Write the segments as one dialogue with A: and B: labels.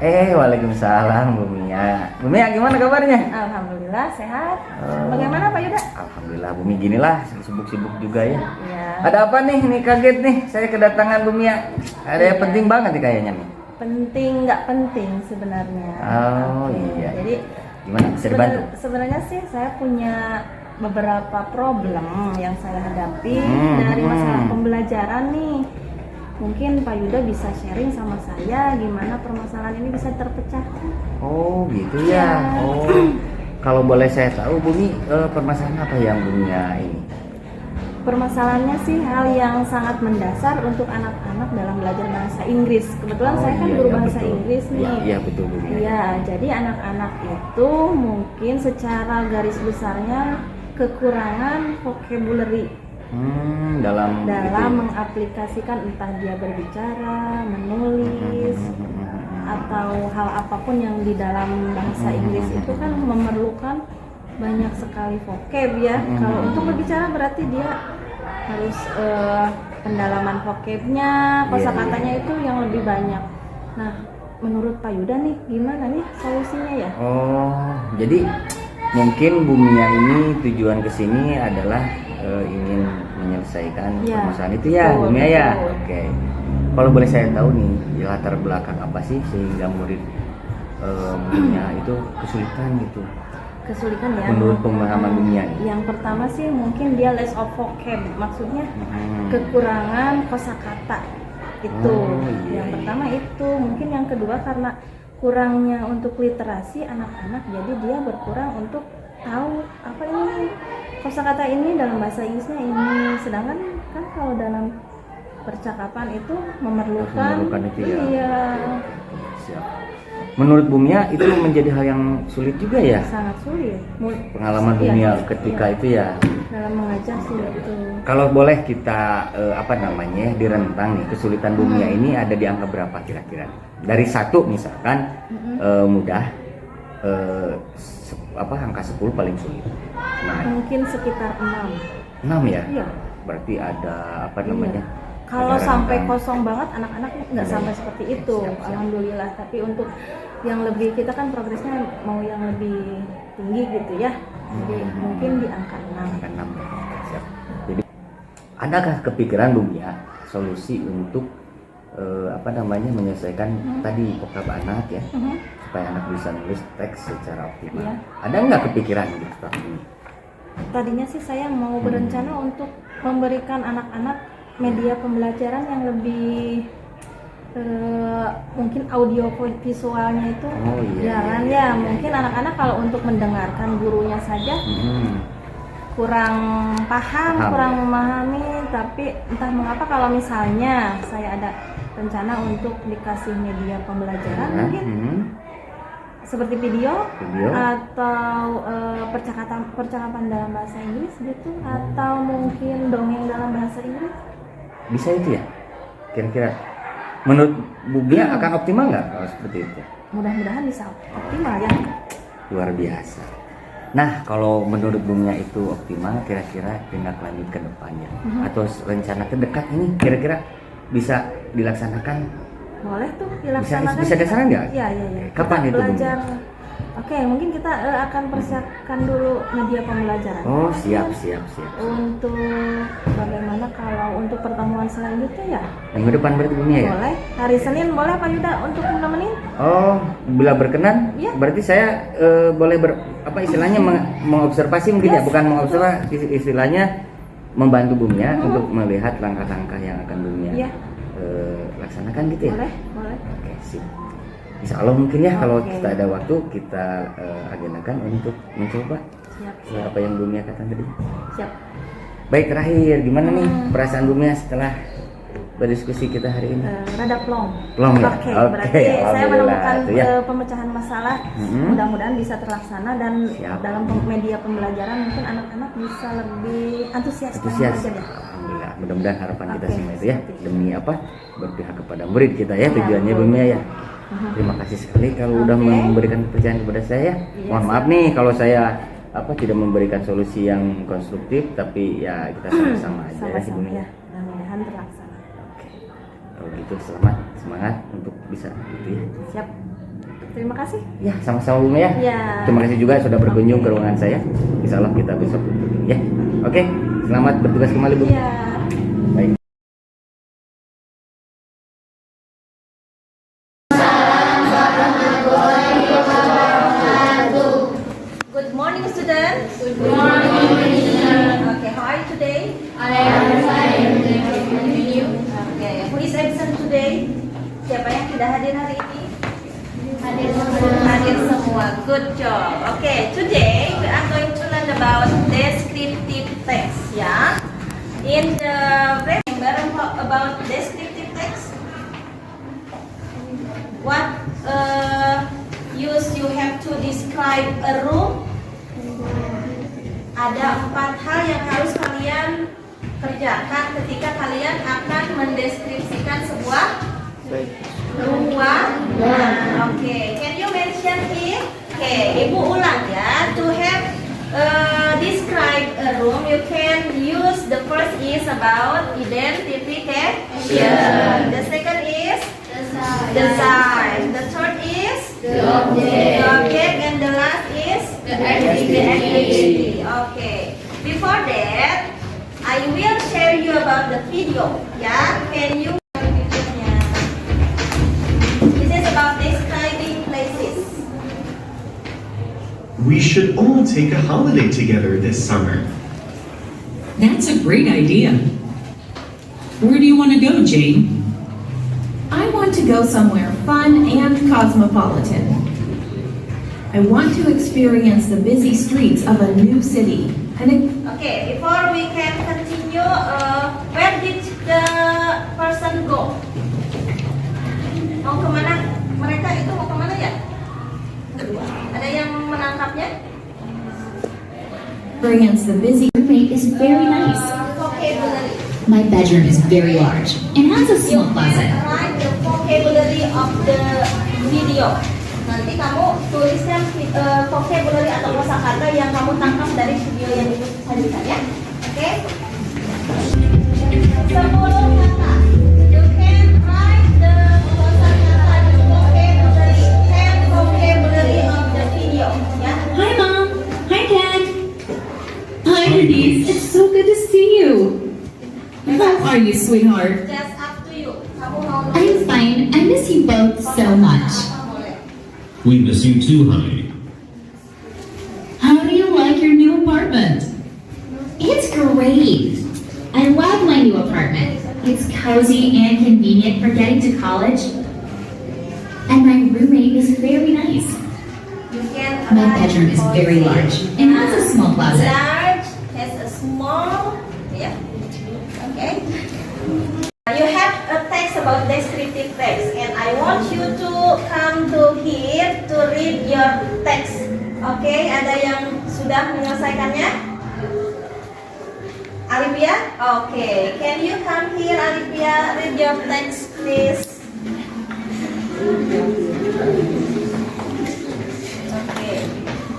A: Waalaikumsalam Bu Mia. Bu Mia gimana kabarnya?
B: Alhamdulillah sehat. Bagaimana Pak Yuda?
A: Alhamdulillah Bu Mia ginilah sibuk-sibuk juga ya.
B: Iya.
A: Ada apa nih? Nih kaget nih saya kedatangan Bu Mia. Ada yang penting banget nih kayaknya nih.
B: Penting nggak penting sebenarnya.
A: Oh
B: Oke.
A: iya.
B: Jadi
A: Gimana bisa dibantu?
B: sebenarnya sih saya punya beberapa problem yang saya hadapi dari masalah pembelajaran nih. Mungkin Pak Yuda bisa sharing sama saya gimana permasalahan ini bisa terpecahkan.
A: Oh gitu ya. Oh kalau boleh saya tahu Bu Mi, permasalahan apa yang Bu Mia ini?
B: Permasalahannya sih hal yang sangat mendasar untuk anak-anak dalam belajar bahasa Inggris. Kebetulan saya kan guru bahasa
A: betul.
B: Inggris nih.
A: Iya betul Bu Mia.
B: Iya, jadi anak-anak itu mungkin secara garis besarnya kekurangan vocabulary
A: Dalam gitu ya?
B: mengaplikasikan entah dia berbicara, menulis, atau hal apapun yang di dalam bahasa Inggris itu kan memerlukan banyak sekali vocab ya. Kalau untuk berbicara berarti dia harus pendalaman vocabnya, kosakatanya itu yang lebih banyak. Nah, menurut Pak Yuda nih gimana nih solusinya ya?
A: Oh, jadi mungkin Bu Mia ini tujuan kesini adalah ingin menyelesaikan
B: Ya,
A: permasalahan itu ya, Bu Mia ya.
B: betul.
A: Oke. Kalau boleh saya tahu nih, latar belakang apa sih sehingga murid Bu Mia itu kesulitan gitu?
B: Kesulitan ya.
A: Menurut pemahaman Bu Mia ini.
B: Yang pertama sih mungkin dia less of vocab, maksudnya kekurangan kosakata itu.
A: iya,
B: Yang pertama itu, mungkin yang kedua karena kurangnya untuk literasi anak-anak, jadi dia berkurang untuk tahu apa ini kosakata ini dalam bahasa Inggrisnya ini. Sedangkan kan kalau dalam percakapan itu memerlukan
A: itu ya.
B: iya,
A: Siap. Menurut Bu Mia itu menjadi hal yang sulit juga ya?
B: sangat sulit.
A: Pengalaman Bu
B: Iya,
A: Mia
B: iya.
A: ketika itu ya.
B: Dalam mengajar sih itu.
A: Kalau boleh kita direntang nih kesulitan Bu Mia ini ada di angka berapa kira-kira? Dari 1 misalkan mudah, angka 10 paling sulit. Nah,
B: Mungkin sekitar 6.
A: 6 ya?
B: Iya.
A: Berarti ada
B: Iya. Kalau
A: ada
B: sampai
A: rentang.
B: kosong banget anak-anak nggak
A: Iya.
B: sampai seperti itu.
A: Siap.
B: Alhamdulillah. Tapi untuk yang lebih, kita kan progresnya mau yang lebih tinggi gitu ya. Jadi mungkin di angka 6.
A: Angka 6 ya. Siap. Jadi adakah kepikiran Bu Mia solusi untuk menyelesaikan tadi vocab anak ya, supaya anak bisa nulis teks secara optimal?
B: Iya.
A: Ada nggak kepikiran gitu seperti ini?
B: Tadinya sih saya mau berencana untuk memberikan anak-anak media pembelajaran yang lebih mungkin audio visualnya itu jalan ya. Mungkin anak-anak kalau untuk mendengarkan gurunya saja kurang paham, kurang memahami. Tapi entah mengapa kalau misalnya saya ada rencana untuk dikasih media pembelajaran mungkin seperti video atau percakapan dalam bahasa Inggris gitu, atau mungkin dongeng dalam bahasa Inggris.
A: Bisa itu ya? Kira-kira menurut Bu Mia akan optimal nggak kalau seperti itu?
B: Mudah-mudahan bisa optimal ya.
A: Luar biasa. Nah, kalau menurut Bu Mia itu optimal, kira-kira tindak lanjut ke depannya atau rencana terdekat ini kira-kira bisa dilaksanakan?
B: Boleh tuh dilaksanakan.
A: Bisa dilaksanakan nggak?
B: Iya.
A: Kapan
B: Kita
A: itu, Bu Mia?
B: belajar. Oke, mungkin kita akan persiapkan dulu media pembelajaran.
A: Oh, siap.
B: Untuk bagaimana kalau untuk pertemuan selanjutnya ya?
A: Minggu depan berarti Bu Mia ya?
B: Boleh. Hari Senin boleh Pak Yuda untuk menemani?
A: Oh, bila berkenan,
B: Iya.
A: berarti saya boleh mengobservasi mungkin ya, bukan mengobservasi, istilahnya membantu Bu Mia untuk melihat langkah-langkah yang akan Bu Mia laksanakan gitu ya?
B: Boleh.
A: Oke, sip. Insya Allah mungkin ya kalau
B: Oke.
A: kita ada waktu kita agendakan untuk mencoba
B: Siap.
A: apa yang Bu Mia katakan tadi.
B: Siap.
A: Baik, terakhir gimana nih perasaan Bu Mia setelah berdiskusi kita hari ini?
B: Rada plong.
A: Plong ya?
B: Oke,
A: Oke,
B: berarti saya
A: alhamdulillah.
B: menemukan
A: Itu ya.
B: pemecahan masalah. Mudah-mudahan bisa terlaksana dan
A: Siap.
B: dalam media pembelajaran mungkin anak-anak bisa lebih antusias.
A: Antusias.
B: dalam belajar ya.
A: Alhamdulillah. Mudah-mudahan harapan kita
B: Oke,
A: semua itu ya
B: seperti itu.
A: demi berpihak kepada murid kita ya, tujuannya Bu
B: betul.
A: Mia ya. Terima kasih sekali kalau udah
B: Oke.
A: memberikan kepercayaan kepada saya.
B: Iya,
A: Mohon maaf nih kalau saya tidak memberikan solusi yang konstruktif, tapi ya kita sama-sama aja ya Bu
B: Sama-sama
A: Mia.
B: ya. Mudah-mudahan terlaksana.
A: Oke. Kalau gitu semangat untuk bisa gitu ya.
B: Siap. Terima kasih.
A: Ya, sama-sama Bu Mia.
B: Ya.
A: Terima kasih juga sudah berkunjung ke ruangan saya. Insya Allah kita besok berkunjung ya. Oke, selamat bertugas kembali Bu.
B: Ya.
A: Baik.
B: Good morning, students. Good morning. Okay, how are you today?
C: I am fine. Thank you.
B: Okay, who is absent today? Siapa yang tidak hadir hari ini?
C: Hadir
B: Hadir semua. Good job. Okay, today we are going to learn about descriptive text. Ya. In the remember about descriptive text? What use you have to describe a room? Ada 4 hal yang harus kalian kerjakan ketika kalian akan mendeskripsikan sebuah ruangan. Oke, can you mention it? Oke, Ibu ulang ya. To have describe a room, you can use the first is about identification. The second is the size. The third is
C: The object.
B: and the last is
C: The activity.
B: Okay. Before that, I will share you about the video. Yeah, can you? This is about describing places.
D: We should all take a holiday together this summer.
E: That's a great idea. Where do you want to go, Jane?
F: I want to go somewhere fun and cosmopolitan. I want to experience the busy streets of a new city.
B: Okay, before we can continue, where did the person go? Mau kemana? Mereka itu mau kemana ya? Ada yang menangkapnya?
F: Experience the busy.
G: Roommate is very nice.
B: Vocabulary.
G: My bedroom is very large and has a
B: You
G: small closet.
B: can write the vocabulary of the video. Nanti kamu tuliskan vocabulary atau kosakata yang kamu tangkap dari video yang Ibu sajikan ya. Oke? 10 kata. You can write the kosakata, the vocabulary, 10 vocabulary of the video. Ya.
G: Hi, Mom. Hi, Dad. Hi, Denise. It's so good to see you.
E: How are you, sweetheart?
B: Just up to you. Kamu mau
G: I'm
B: nulis
G: fine. I miss you both so much.
B: apa boleh.
D: We miss you too, honey.
G: How do you like your new apartment? It's great. I love my new apartment. It's cozy and convenient for getting to college. And my roommate is very nice.
B: You can
G: My
B: write
G: bedroom is very
B: also.
G: large and has a small closet.
B: Large has a small, yeah. Okay. You have a text about descriptive text, and I want you to come to here to read your text. Okay, ada yang sudah menyelesaikannya? Alivia? Okay, can you come here, Alivia? Read your text, please.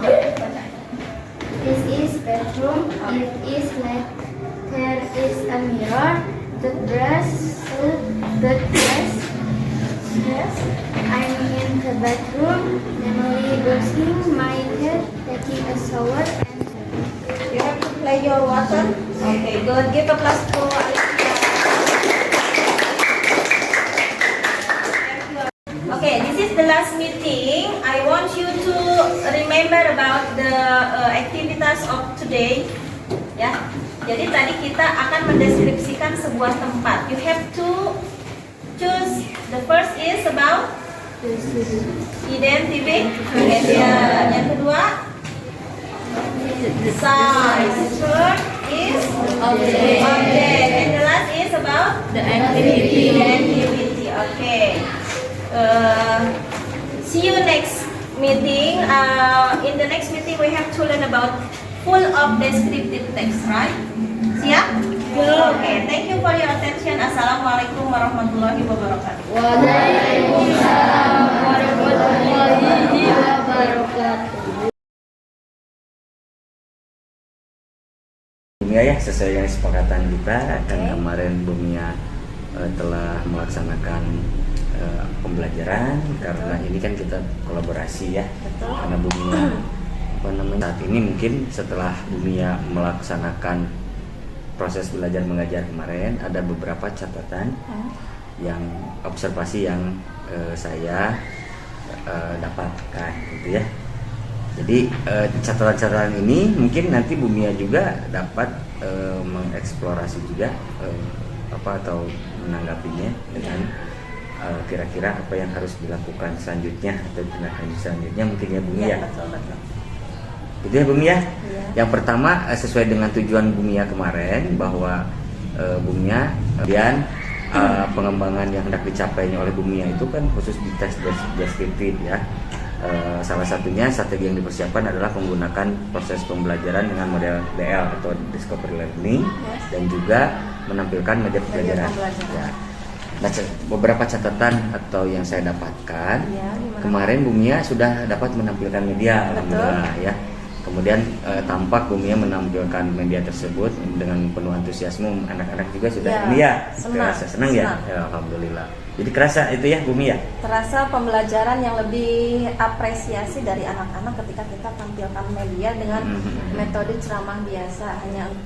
B: Okay.
C: This is bedroom. It is like there is a mirror. The dress. Yes. I'm in the bathroom. Namely brushing my hair, taking a shower, and
B: You have to play your water. Okay, good. Give a plus to Alicia. Okay, this is the last meeting. I want you to remember about the activities of today. Ya. Jadi tadi kita akan mendeskripsikan sebuah tempat. You have to choose. The first is about identification. Yang kedua, size. Third is object. And the last is about
C: the activity.
B: The activity. Okay. See you next meeting. In the next meeting, we have to learn about full of descriptive text, right? Siap? Okay. Thank you for your attention. Assalamualaikum warahmatullahi wabarakatuh.
C: Waalaikumsalam warahmatullahi wabarakatuh.
A: Bumia ya, sesuai dengan kesepakatan kita kan kemarin Bumia telah melaksanakan pembelajaran, karena ini kan kita kolaborasi ya.
B: Betul.
A: Karena Bumia saat ini mungkin setelah Bumia melaksanakan proses belajar mengajar kemarin, ada beberapa catatan yang observasi yang saya dapatkan gitu ya. Jadi catatan-catatan ini mungkin nanti Bumia juga dapat mengeksplorasi juga atau menanggapinya dengan kira-kira apa yang harus dilakukan selanjutnya atau tindakan selanjutnya mungkin ya Bumia.
B: Iya, betul.
A: Gitu ya Bumia.
B: Iya.
A: Yang pertama sesuai dengan tujuan Bumia kemarin, bahwa Bumia kemudian pengembangan yang hendak dicapainya oleh Bumia itu kan khusus di tes deskriptif ya. Salah satunya strategi yang dipersiapkan adalah menggunakan proses pembelajaran dengan model DL atau Discovery Learning, dan juga menampilkan media pembelajaran. Ya. Nah, beberapa catatan atau yang saya dapatkan, kemarin Bumia sudah dapat menampilkan media, alhamdulillah ya. Kemudian tampak Bumia menampilkan media tersebut dengan penuh antusiasme, anak-anak juga sudah senang ya, alhamdulillah. Jadi kerasa itu ya Bumia.
B: Terasa pembelajaran yang lebih apresiasi dari anak-anak ketika kita tampilkan media dengan metode ceramah biasa.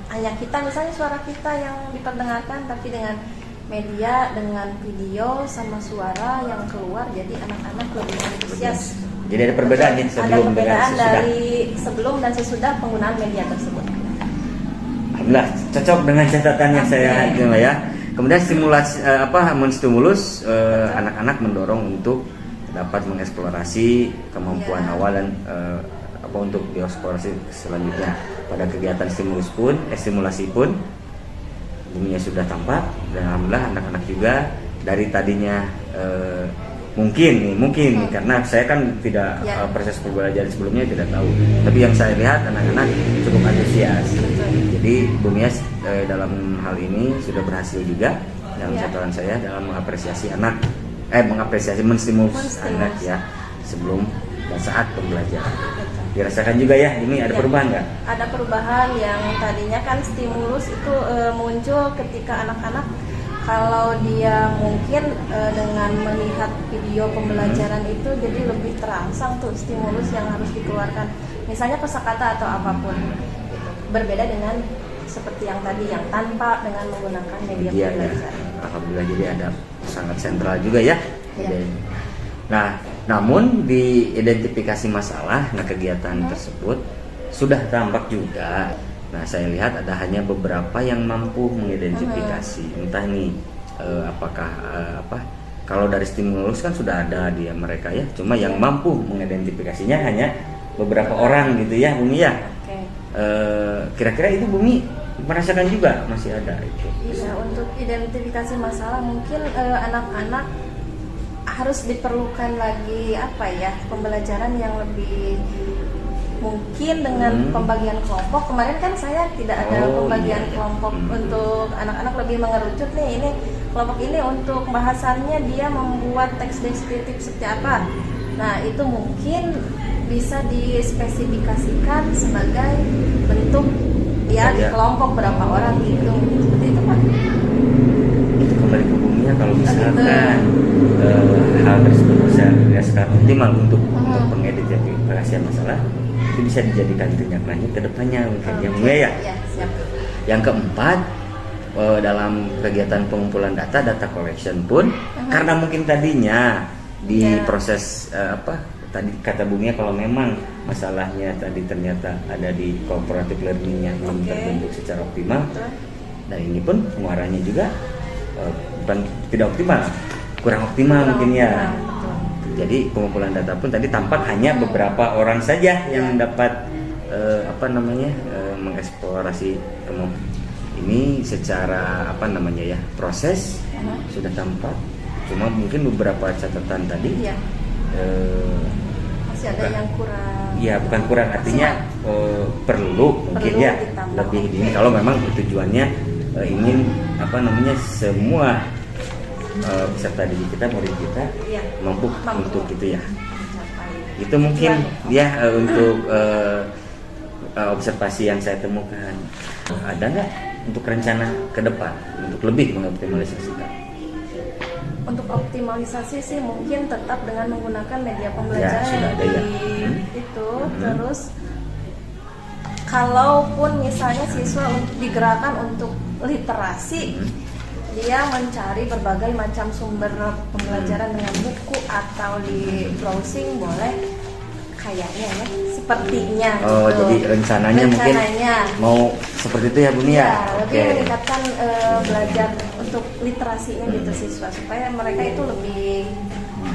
B: Hanya kita misalnya suara kita yang diperdengarkan, tapi dengan media, dengan video sama suara yang keluar, jadi anak-anak lebih antusias.
A: Jadi ada perbedaan nih sebelum
B: ada perbedaan
A: dengan sesudah.
B: dari sebelum dan sesudah penggunaan media tersebut.
A: Alhamdulillah cocok dengan catatan yang saya ya. Kemudian stimulasi menstimulus anak-anak mendorong untuk dapat mengeksplorasi kemampuan awal dan untuk dieksplorasi selanjutnya. Pada kegiatan stimulasi pun Bumia sudah tampak, dan alhamdulillah anak-anak juga dari tadinya mungkin karena saya kan tidak proses pembelajaran sebelumnya tidak tahu, tapi yang saya lihat anak-anak cukup antusias. Jadi Bumia dalam hal ini sudah berhasil juga dalam catatan saya dalam mengapresiasi menstimulus anak ya sebelum dan saat pembelajaran. Dirasakan juga ya, ini ada perubahan nggak?
B: Ada perubahan. Yang tadinya kan stimulus itu muncul ketika anak-anak, kalau dia mungkin dengan melihat video pembelajaran itu jadi lebih terangsang tuh stimulus yang harus dikeluarkan, misalnya kosakata atau apapun gitu. Berbeda dengan seperti yang tadi yang tanpa dengan menggunakan media pembelajaran.
A: Alhamdulillah, jadi ada sangat sentral juga ya. Nah, namun di identifikasi masalah, kegiatan tersebut sudah tampak juga. Nah, saya lihat ada hanya beberapa yang mampu mengidentifikasi. Entah nih apakah kalau dari stimulus kan sudah ada dia mereka ya. Cuma yang mampu mengidentifikasinya hanya beberapa orang gitu ya, Bumi ya. Kira-kira itu Bumi merasakan juga masih ada itu.
B: Iya, untuk identifikasi masalah mungkin anak-anak harus diperlukan lagi pembelajaran yang lebih mungkin dengan pembagian kelompok. Kemarin kan saya tidak ada pembagian kelompok untuk anak-anak, lebih mengerucut nih, ini kelompok ini untuk bahasannya dia membuat teks deskriptif seperti apa. Nah, itu mungkin bisa dispesifikasikan sebagai bentuk di kelompok berapa orang gitu. Seperti itu Pak.
A: Itu kembali ke Bumia kalau misalkan hal tersebut bisa dirasakan optimal untuk pengidentifikasian masalah, itu bisa dijadikan tindak lanjut ke depannya mungkin ya.
B: Siap.
A: Yang keempat, dalam kegiatan pengumpulan data collection pun karena mungkin tadinya di proses tadi kata Bumia, kalau memang masalahnya tadi ternyata ada di cooperative learning-nya belum terbentuk secara optimal, dan ini pun penguarannya juga bukan tidak optimal, kurang optimal mungkin ya. Jadi pengumpulan data pun tadi tampak hanya beberapa orang saja yang dapat mengeksplorasi ini secara proses sudah tampak. Cuma mungkin beberapa catatan tadi
B: masih ada yang kurang.
A: Iya, bukan kurang, artinya perlu mungkin ya lebih ini kalau memang tujuannya ingin semua peserta didik kita, murid kita mampu untuk itu ya. Itu mungkin untuk observasi yang saya temukan. Ada nggak untuk rencana ke depan untuk lebih mengoptimalisasikan?
B: untuk optimalisasi sih mungkin tetap dengan menggunakan media pembelajaran
A: sudah
B: yang
A: ada ya.
B: itu. Terus kalaupun misalnya siswa digerakkan untuk literasi, dia mencari berbagai macam sumber pembelajaran dengan buku atau di browsing boleh, kayaknya ya, sepertinya.
A: Oh,
B: gitu.
A: jadi rencananya mungkin mau seperti itu ya Bumi ya?
B: Lebih meningkatkan belajar untuk literasinya gitu siswa, supaya mereka itu lebih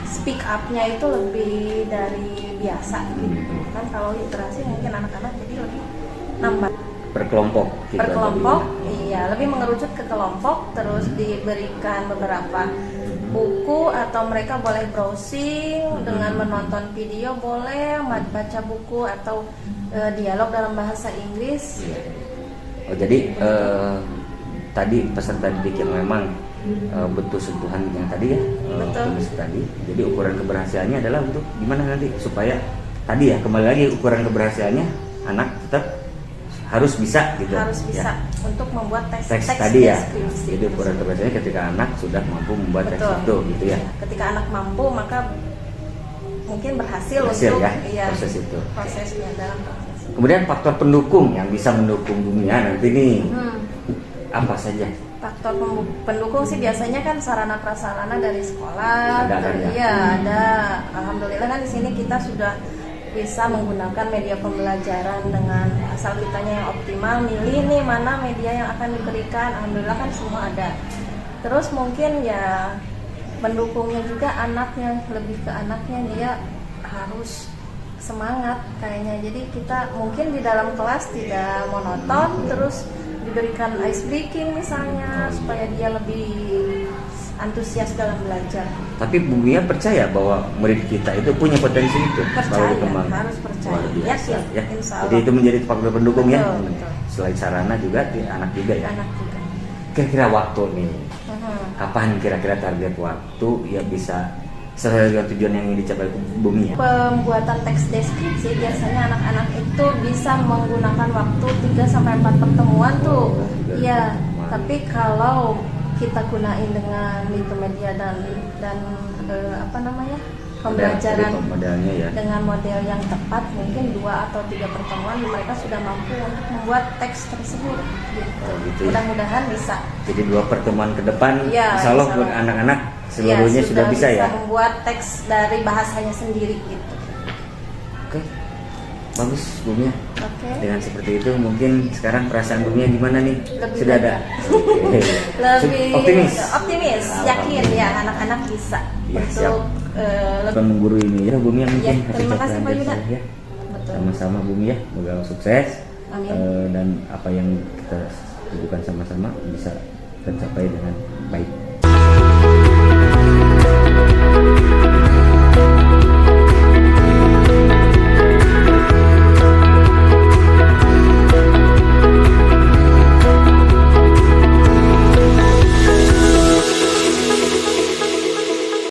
B: speak up-nya itu lebih dari biasa gitu. Kan kalau literasi mungkin anak-anak jadi lebih nambah.
A: Per kelompok gitu
B: Per kelompok,
A: atau
B: iya, lebih mengerucut ke kelompok, terus diberikan beberapa buku atau mereka boleh browsing dengan menonton video, boleh baca buku atau dialog dalam bahasa Inggris.
A: Oh, jadi tadi peserta didik yang memang butuh sentuhan yang tadi ya, optimis tadi. Jadi ukuran keberhasilannya adalah untuk gimana nanti supaya tadi ya, kembali lagi ukuran keberhasilannya anak tetap harus bisa gitu.
B: Harus bisa
A: ya.
B: Untuk membuat teks
A: tadi ya.
B: deskripsi.
A: Jadi ukuran keberhasilannya ketika anak sudah mampu membuat teks itu gitu ya.
B: Ketika anak mampu maka mungkin berhasil
A: Berhasil
B: untuk
A: ya, proses itu.
B: Prosesnya dalam proses.
A: Kemudian faktor pendukung yang bisa mendukung dunia nanti nih apa saja?
B: Faktor pendukung sih biasanya kan sarana prasarana dari sekolah.
A: Ada kan ya?
B: Iya, ada. Alhamdulillah kan di sini kita sudah bisa menggunakan media pembelajaran dengan asal kitanya yang optimal, milih nih mana media yang akan diberikan. Alhamdulillah kan semua ada. Terus mungkin ya mendukungnya juga anaknya, lebih ke anaknya, dia harus semangat kayaknya. Jadi kita mungkin di dalam kelas tidak monoton, terus diberikan ice breaking misalnya supaya dia lebih antusias dalam belajar.
A: Tapi Bu Mia percaya bahwa murid kita itu punya potensi itu,
B: Percaya,
A: berkembang.
B: harus percaya.
A: Luar biasa,
B: Yakin,
A: ya.
B: insya
A: Jadi
B: Allah.
A: itu menjadi faktor pendukung ya.
B: Betul.
A: Selain sarana juga di anak juga ya.
B: Anak juga.
A: Kira-kira waktu nih, kapan kira-kira target waktu ya bisa sesuai dengan tujuan yang ingin dicapai Bu Mia?
B: Pembuatan teks deskripsi biasanya anak-anak itu bisa menggunakan waktu 3-4 pertemuan tuh. Iya, tapi kalau kita gunain dengan media dan pembelajaran
A: modelnya ya.
B: dengan model yang tepat, mungkin 2 atau 3 pertemuan mereka sudah mampu untuk membuat teks tersebut gitu.
A: Oh, gitu ya.
B: Mudah-mudahan bisa.
A: Jadi 2 pertemuan ke depan
B: Ya,
A: insya Allah
B: insya
A: buat
B: Allah.
A: anak-anak seluruhnya
B: Ya,
A: sudah bisa ya.
B: membuat teks dari bahasanya sendiri gitu.
A: Oke, bagus Bu Mia.
B: Oke.
A: Dengan seperti itu mungkin sekarang perasaan Bu Mia gimana nih?
B: Lebih
A: Sudah ada.
B: lega.
A: Oke.
B: Lebih
A: Optimis.
B: yakin ya anak-anak bisa
A: Ya,
B: untuk
A: Bukan mengguru ini ya Bu Mia mungkin
B: Ya, terima kasih, Pak Yuda.
A: ya.
B: betul.
A: Sama-sama Bu Mia, semoga sukses.
B: Amin.
A: Dan apa yang kita lakukan sama-sama bisa tercapai dengan baik.